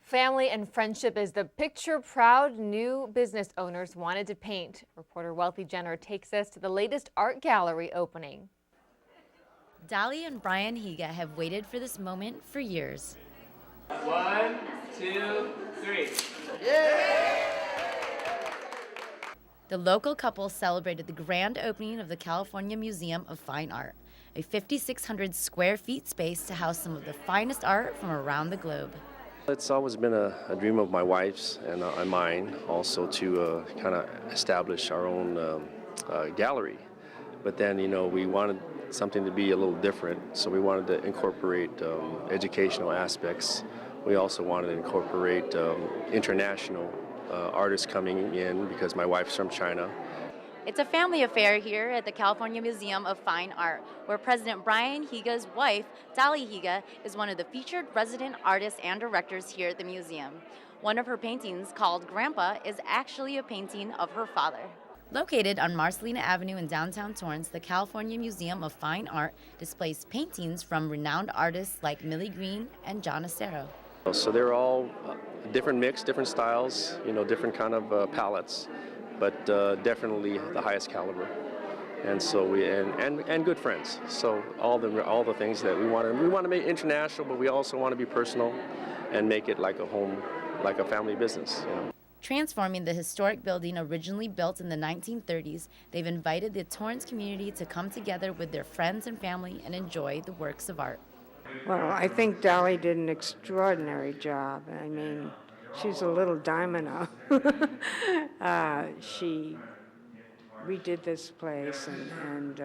Family and friendship is the picture proud new business owners wanted to paint. Reporter Wealthy Jenner takes us to the latest art gallery opening. Dolly and Brian Higa have waited for this moment for years. 1, 2, 3. The local couple celebrated the grand opening of the California Museum of Fine Art, a 5,600 square feet space to house some of the finest art from around the globe. It's always been a dream of my wife's and mine also to kind of establish our own gallery. But then, we wanted something to be a little different, so we wanted to incorporate educational aspects. We also wanted to incorporate international artists coming in because my wife's from China. It's a family affair here at the California Museum of Fine Art, where President Brian Higa's wife, Dolly Higa, is one of the featured resident artists and directors here at the museum. One of her paintings, called Grandpa, is actually a painting of her father. Located on Marcelina Avenue in downtown Torrance, the California Museum of Fine Art displays paintings from renowned artists like Millie Green and John Acero. So they're all different mix, different styles, different kind of palettes, but definitely the highest caliber. And so and good friends. So all the things that we want to make international, but we also want to be personal and make it like a home, like a family business. Transforming the historic building originally built in the 1930s, they've invited the Torrance community to come together with their friends and family and enjoy the works of art. Well, I think Dolly did an extraordinary job. I mean, she's a little domino. She redid this place, and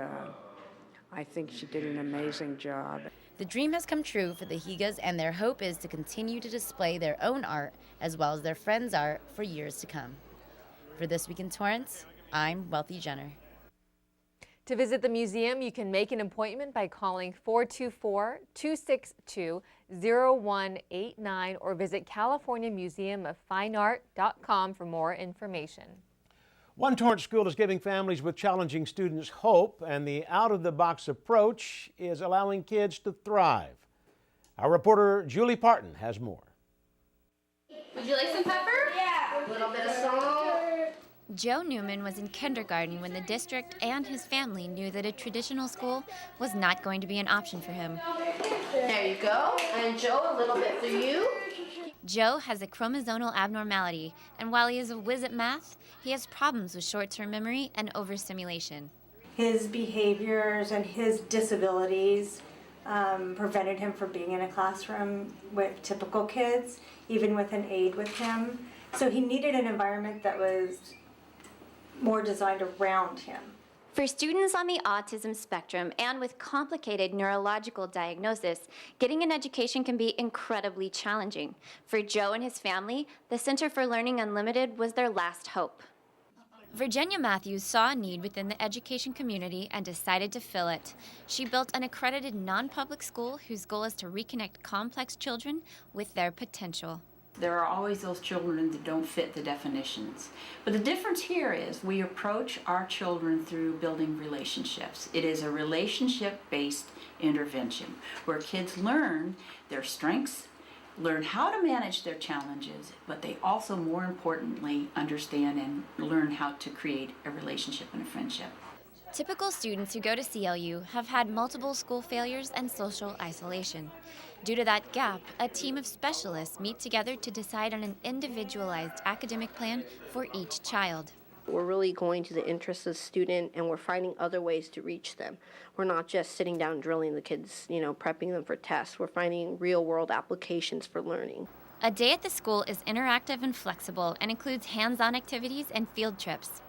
I think she did an amazing job. The dream has come true for the Higas, and their hope is to continue to display their own art as well as their friends' art for years to come. For This Week in Torrance, I'm Wealthy Jenner. To visit the museum, you can make an appointment by calling 424-262-0189 or visit CaliforniaMuseumOfFineArt.com for more information. One Torrance school is giving families with challenging students hope, and the out-of-the-box approach is allowing kids to thrive. Our reporter Julie Parton has more. Would you like some pepper? Yeah. A little bit of salt. Joe Newman was in kindergarten when the district and his family knew that a traditional school was not going to be an option for him. There you go. And Joe, a little bit for you. Joe has a chromosomal abnormality, and while he is a whiz at math, he has problems with short-term memory and overstimulation. His behaviors and his disabilities prevented him from being in a classroom with typical kids, even with an aide with him. So he needed an environment that was more designed around him. For students on the autism spectrum and with complicated neurological diagnosis, getting an education can be incredibly challenging. For Joe and his family, the Center for Learning Unlimited was their last hope. Virginia Matthews saw a need within the education community and decided to fill it. She built an accredited non-public school whose goal is to reconnect complex children with their potential. There are always those children that don't fit the definitions. But the difference here is we approach our children through building relationships. It is a relationship-based intervention where kids learn their strengths, learn how to manage their challenges, but they also, more importantly, understand and learn how to create a relationship and a friendship. Typical students who go to CLU have had multiple school failures and social isolation. Due to that gap, a team of specialists meet together to decide on an individualized academic plan for each child. We're really going to the interests of the student, and we're finding other ways to reach them. We're not just sitting down drilling the kids, prepping them for tests. We're finding real-world applications for learning. A day at the school is interactive and flexible and includes hands-on activities and field trips.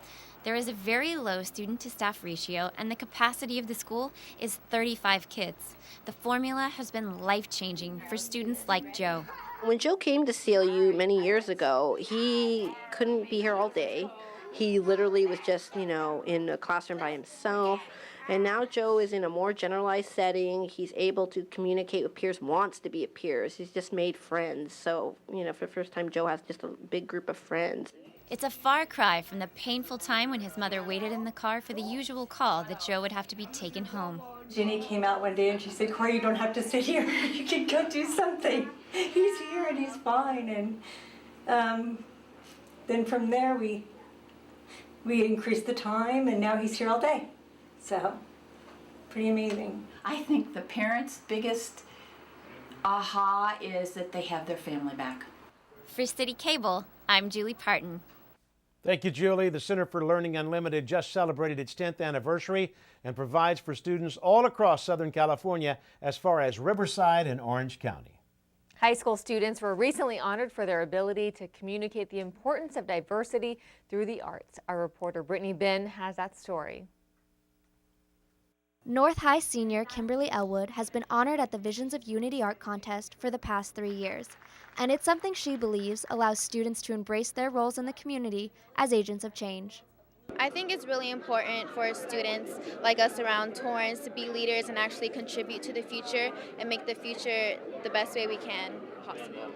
There is a very low student-to-staff ratio, and the capacity of the school is 35 kids. The formula has been life-changing for students like Joe. When Joe came to CLU many years ago, he couldn't be here all day. He literally was just, in a classroom by himself. And now Joe is in a more generalized setting. He's able to communicate with peers, wants to be at peers. He's just made friends. So, for the first time, Joe has just a big group of friends. It's a far cry from the painful time when his mother waited in the car for the usual call that Joe would have to be taken home. Ginny came out one day and she said, "Corey, you don't have to sit here. You can go do something. He's here and he's he's fine. And then from there we increased the time, and now he's here all day. So, pretty amazing. I think the parents' biggest aha is that they have their family back. For City Cable, I'm Julie Parton. Thank you, Julie. The Center for Learning Unlimited just celebrated its 10th anniversary and provides for students all across Southern California as far as Riverside and Orange County. High school students were recently honored for their ability to communicate the importance of diversity through the arts. Our reporter Brittany Bin has that story. North High senior Kimberly Elwood has been honored at the Visions of Unity Art Contest for the past 3 years, and it's something she believes allows students to embrace their roles in the community as agents of change. I think it's really important for students like us around Torrance to be leaders and actually contribute to the future and make the future the best way we can possible.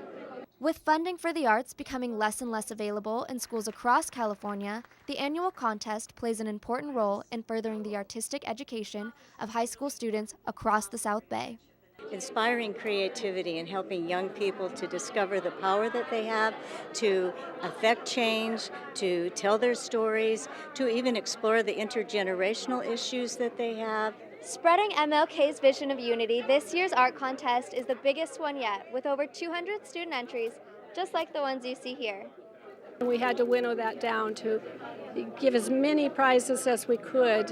With funding for the arts becoming less and less available in schools across California, the annual contest plays an important role in furthering the artistic education of high school students across the South Bay. Inspiring creativity and helping young people to discover the power that they have to affect change, to tell their stories, to even explore the intergenerational issues that they have. Spreading MLK's vision of unity, this year's art contest is the biggest one yet, with over 200 student entries, just like the ones you see here. We had to winnow that down to give as many prizes as we could.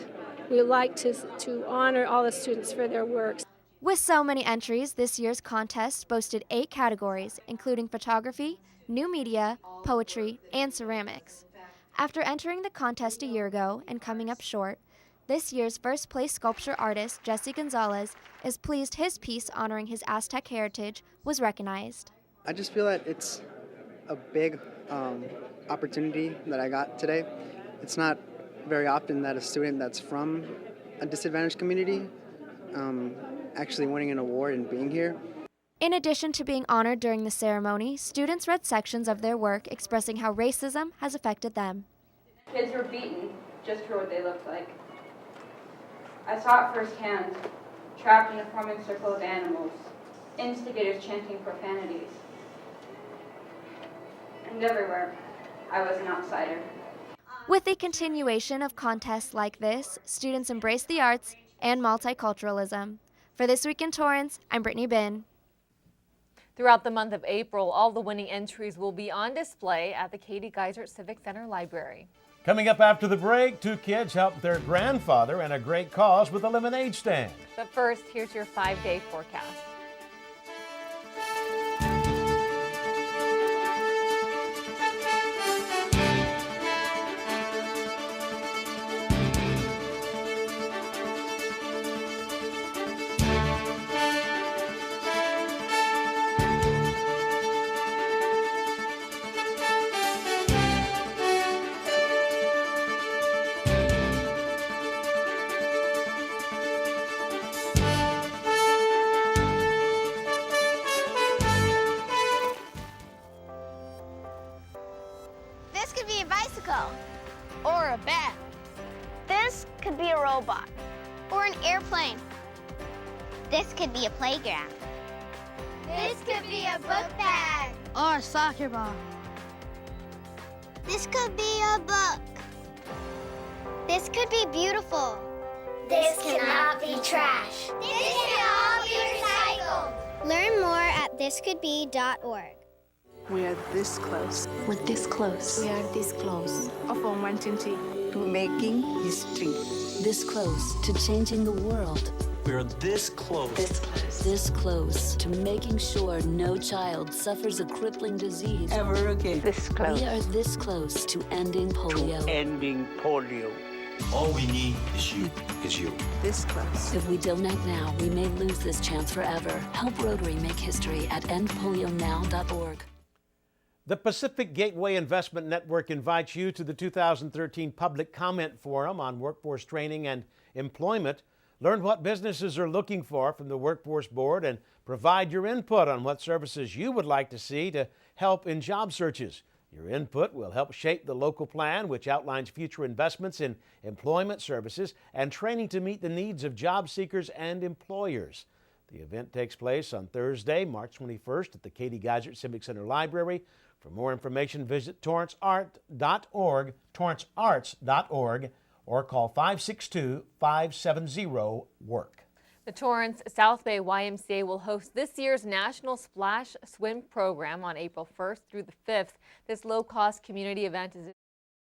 We like to honor all the students for their works. With so many entries, this year's contest boasted 8 categories, including photography, new media, poetry, and ceramics. After entering the contest a year ago and coming up short, this year's first place sculpture artist, Jesse Gonzalez, is pleased his piece honoring his Aztec heritage was recognized. I just feel that it's a big opportunity that I got today. It's not very often that a student that's from a disadvantaged community actually winning an award and being here. In addition to being honored during the ceremony, students read sections of their work expressing how racism has affected them. Kids were beaten just for what they looked like. I saw it firsthand, trapped in a forming circle of animals, instigators chanting profanities. And everywhere, I was an outsider. With the continuation of contests like this, students embrace the arts and multiculturalism. For This Week in Torrance, I'm Brittany Bin. Throughout the month of April, all the winning entries will be on display at the Katie Geisert Civic Center Library. Coming up after the break, 2 kids helped their grandfather and a great cause with a lemonade stand. But first, here's your 5-day forecast. This could be a bicycle. Or a bed. This could be a robot. Or an airplane. This could be a playground. This could be a book bag. Or a soccer ball. This could be a book. This could be beautiful. This cannot be trash. This can all be recycled. Learn more at thiscouldbe.org. We are this close. We're this close. We are this close. Of wanting to making history. This close to changing the world. We are this close. This close. This close to making sure no child suffers a crippling disease ever again. This close. We are this close to ending polio. To ending polio. All we need is you. This close. If we don't act now, we may lose this chance forever. Help Rotary make history at endpolionow.org. The Pacific Gateway Investment Network invites you to the 2013 Public Comment Forum on Workforce Training and Employment. Learn what businesses are looking for from the Workforce Board and provide your input on what services you would like to see to help in job searches. Your input will help shape the local plan, which outlines future investments in employment services and training to meet the needs of job seekers and employers. The event takes place on Thursday, March 21st at the Katie Geisert Civic Center Library. For more information, visit torrancearts.org, or call 562-570-WORK. The Torrance South Bay YMCA will host this year's National Splash Swim program on April 1st through the 5th. This low-cost community event is